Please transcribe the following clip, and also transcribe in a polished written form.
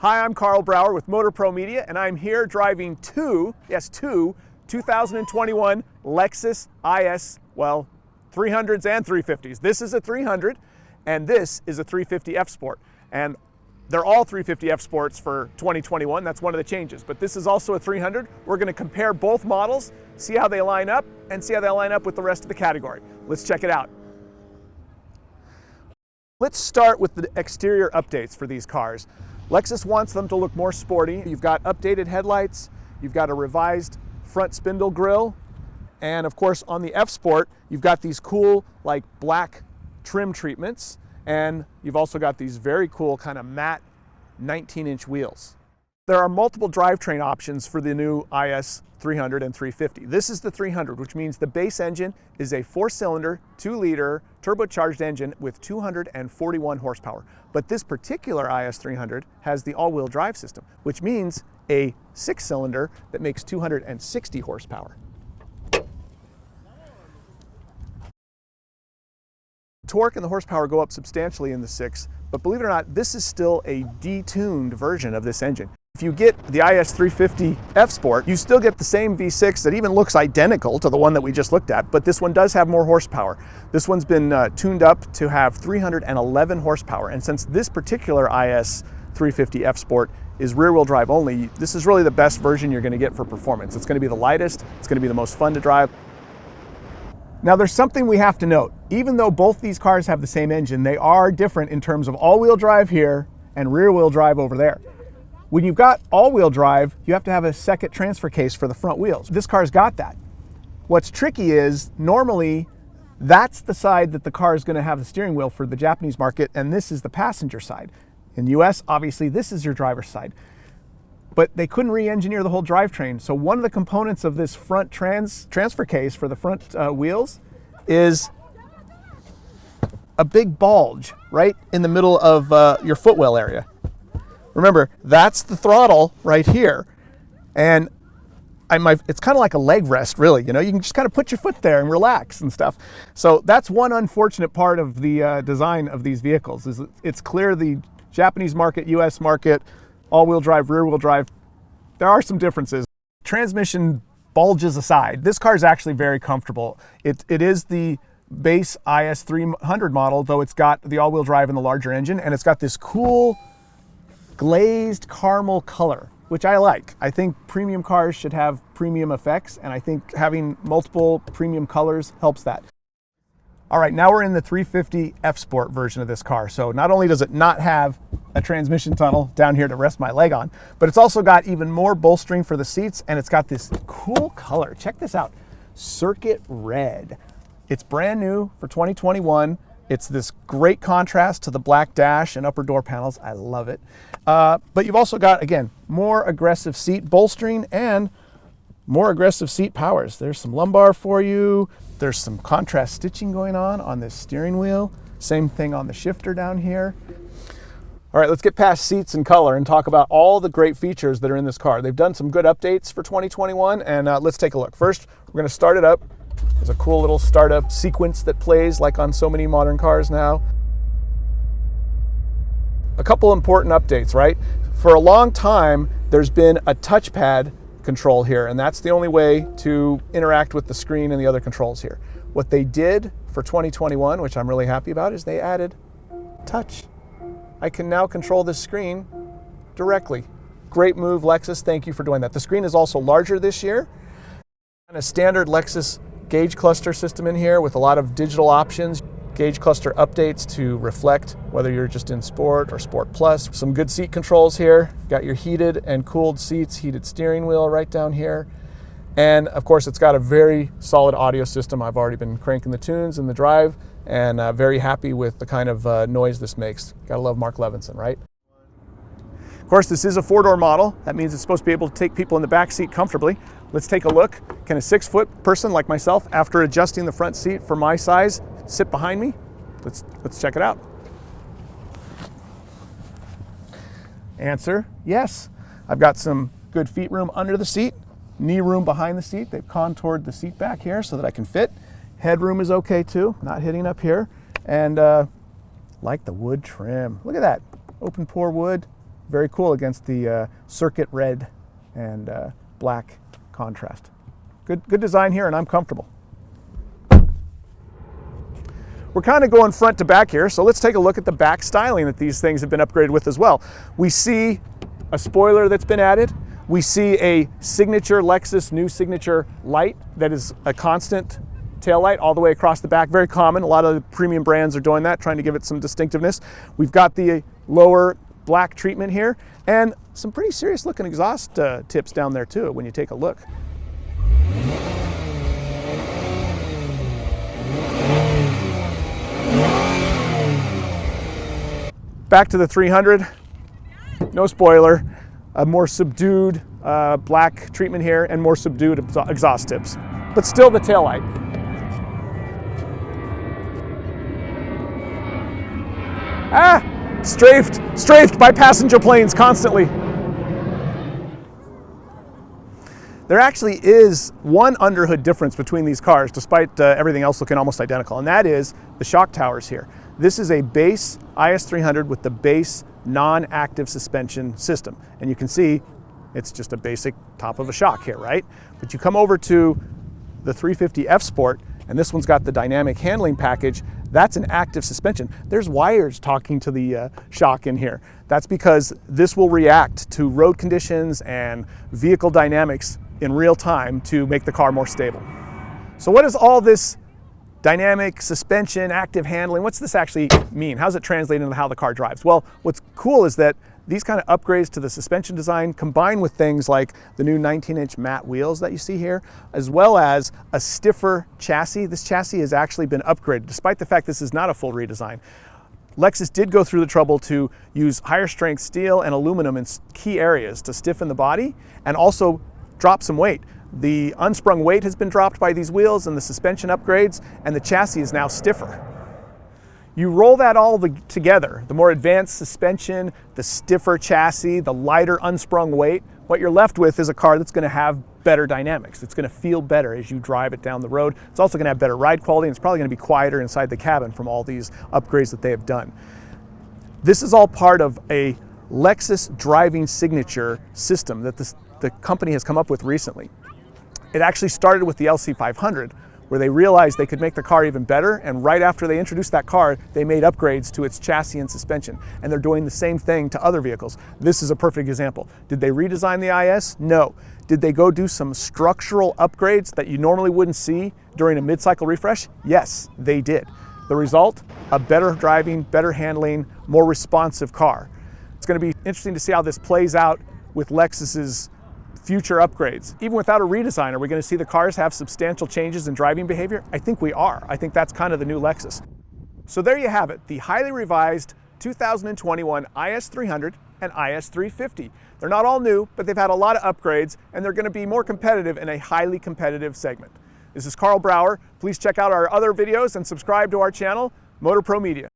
Hi, I'm Carl Brower with MotorPro Media, and I'm here driving two 2021 Lexus IS, well, 300s and 350s. This is a 300, and this is a 350 F Sport. And they're all 350 F Sports for 2021. That's one of the changes. But this is also a 300. We're going to compare both models, see how they line up, and see how they line up with the rest of the category. Let's check it out. Let's start with the exterior updates for these cars. Lexus wants them to look more sporty. You've got updated headlights, you've got a revised front spindle grille, and of course on the F Sport, you've got these cool like black trim treatments, and you've also got these very cool kind of matte 19-inch wheels. There are multiple drivetrain options for the new IS 300 and 350. This is the 300, which means the base engine is a 4-cylinder, 2-liter turbocharged engine with 241 horsepower. But this particular IS 300 has the all-wheel drive system, which means a 6-cylinder that makes 260 horsepower. Torque and the horsepower go up substantially in the 6, but believe it or not, this is still a detuned version of this engine. If you get the IS 350 F Sport, you still get the same V6 that even looks identical to the one that we just looked at, but this one does have more horsepower. This one's been tuned up to have 311 horsepower, and since this particular IS 350 F Sport is rear-wheel drive only, this is really the best version you're going to get for performance. It's going to be the lightest, it's going to be the most fun to drive. Now there's something we have to note. Even though both these cars have the same engine, they are different in terms of all-wheel drive here and rear-wheel drive over there. When you've got all-wheel drive, you have to have a second transfer case for the front wheels. This car's got that. What's tricky is normally that's the side that the car is going to have the steering wheel for the Japanese market, and this is the passenger side. In the US, obviously this is your driver's side. But they couldn't re-engineer the whole drivetrain. So one of the components of this front transfer case for the front wheels is a big bulge right in the middle of your footwell area. Remember, that's the throttle right here. And it's kind of like a leg rest, really. You know, you can just kind of put your foot there and relax and stuff. So that's one unfortunate part of the design of these vehicles. Is it's clear the Japanese market, US market, all-wheel drive, rear-wheel drive, there are some differences. Transmission bulges aside, this car is actually very comfortable. It is the base IS 300 model, though it's got the all-wheel drive and the larger engine, and it's got this cool glazed caramel color, which I like. I think premium cars should have premium effects, and I think having multiple premium colors helps that. All right, now we're in the 350 F Sport version of this car. So not only does it not have a transmission tunnel down here to rest my leg on, but it's also got even more bolstering for the seats, and it's got this cool color. Check this out, circuit red. It's brand new for 2021. It's this great contrast to the black dash and upper door panels. I love it. But you've also got, again, more aggressive seat bolstering and more aggressive seat powers. There's some lumbar for you. There's some contrast stitching going on this steering wheel. Same thing on the shifter down here. All right, let's get past seats and color and talk about all the great features that are in this car. They've done some good updates for 2021, and let's take a look. First, we're going to start it up. There's a cool little startup sequence that plays like on so many modern cars now. A couple important updates, right? For a long time, there's been a touchpad control here, and that's the only way to interact with the screen and the other controls here. What they did for 2021, which I'm really happy about, is they added touch. I can now control this screen directly. Great move, Lexus. Thank you for doing that. The screen is also larger this year. And a standard Lexus gauge cluster system in here with a lot of digital options. Gauge cluster updates to reflect whether you're just in Sport or Sport Plus. Some good seat controls here. Got your heated and cooled seats, heated steering wheel right down here. And of course, it's got a very solid audio system. I've already been cranking the tunes in the drive, and very happy with the kind of noise this makes. Gotta love Mark Levinson, right? Of course, this is a 4-door model. That means it's supposed to be able to take people in the back seat comfortably. Let's take a look. Can a 6-foot person like myself, after adjusting the front seat for my size, sit behind me? Let's check it out. Answer, yes. I've got some good feet room under the seat, knee room behind the seat. They've contoured the seat back here so that I can fit. Headroom is okay too, not hitting up here. And like the wood trim. Look at that, open pore wood. Very cool against the circuit red and black contrast. Good design here, and I'm comfortable. We're kind of going front to back here, so let's take a look at the back styling that these things have been upgraded with as well. We see a spoiler that's been added. We see a signature Lexus new signature light that is a constant tail light all the way across the back. Very common. A lot of the premium brands are doing that, trying to give it some distinctiveness. We've got the lower black treatment here and some pretty serious looking exhaust tips down there too when you take a look. Back to the 300, no spoiler, a more subdued black treatment here and more subdued exhaust tips, but still the taillight. Strafed by passenger planes constantly. There actually is one underhood difference between these cars, despite everything else looking almost identical, and that is the shock towers here. This is a base IS300 with the base non-active suspension system. And you can see it's just a basic top of a shock here, right? But you come over to the 350 F Sport, and this one's got the dynamic handling package. That's an active suspension. There's wires talking to the shock in here. That's because this will react to road conditions and vehicle dynamics in real time to make the car more stable. So what does all this dynamic suspension, active handling, what's this actually mean? How does it translate into how the car drives? Well, what's cool is that these kind of upgrades to the suspension design combined with things like the new 19-inch matte wheels that you see here, as well as a stiffer chassis. This chassis has actually been upgraded, despite the fact this is not a full redesign. Lexus did go through the trouble to use higher strength steel and aluminum in key areas to stiffen the body and also drop some weight. The unsprung weight has been dropped by these wheels and the suspension upgrades, and the chassis is now stiffer. You roll that all together, the more advanced suspension, the stiffer chassis, the lighter unsprung weight, what you're left with is a car that's going to have better dynamics. It's going to feel better as you drive it down the road. It's also going to have better ride quality, and it's probably going to be quieter inside the cabin from all these upgrades that they have done. This is all part of a Lexus driving signature system that the company has come up with recently. It actually started with the LC500, where they realized they could make the car even better, and right after they introduced that car, they made upgrades to its chassis and suspension, and they're doing the same thing to other vehicles. This is a perfect example. Did they redesign the IS? No. Did they go do some structural upgrades that you normally wouldn't see during a mid-cycle refresh? Yes, they did. The result? A better driving, better handling, more responsive car. It's going to be interesting to see how this plays out with Lexus's future upgrades. Even without a redesign, are we going to see the cars have substantial changes in driving behavior? I think we are. I think that's kind of the new Lexus. So there you have it, the highly revised 2021 IS300 and IS350. They're not all new, but they've had a lot of upgrades, and they're going to be more competitive in a highly competitive segment. This is Carl Brower. Please check out our other videos and subscribe to our channel, MotorPro Media.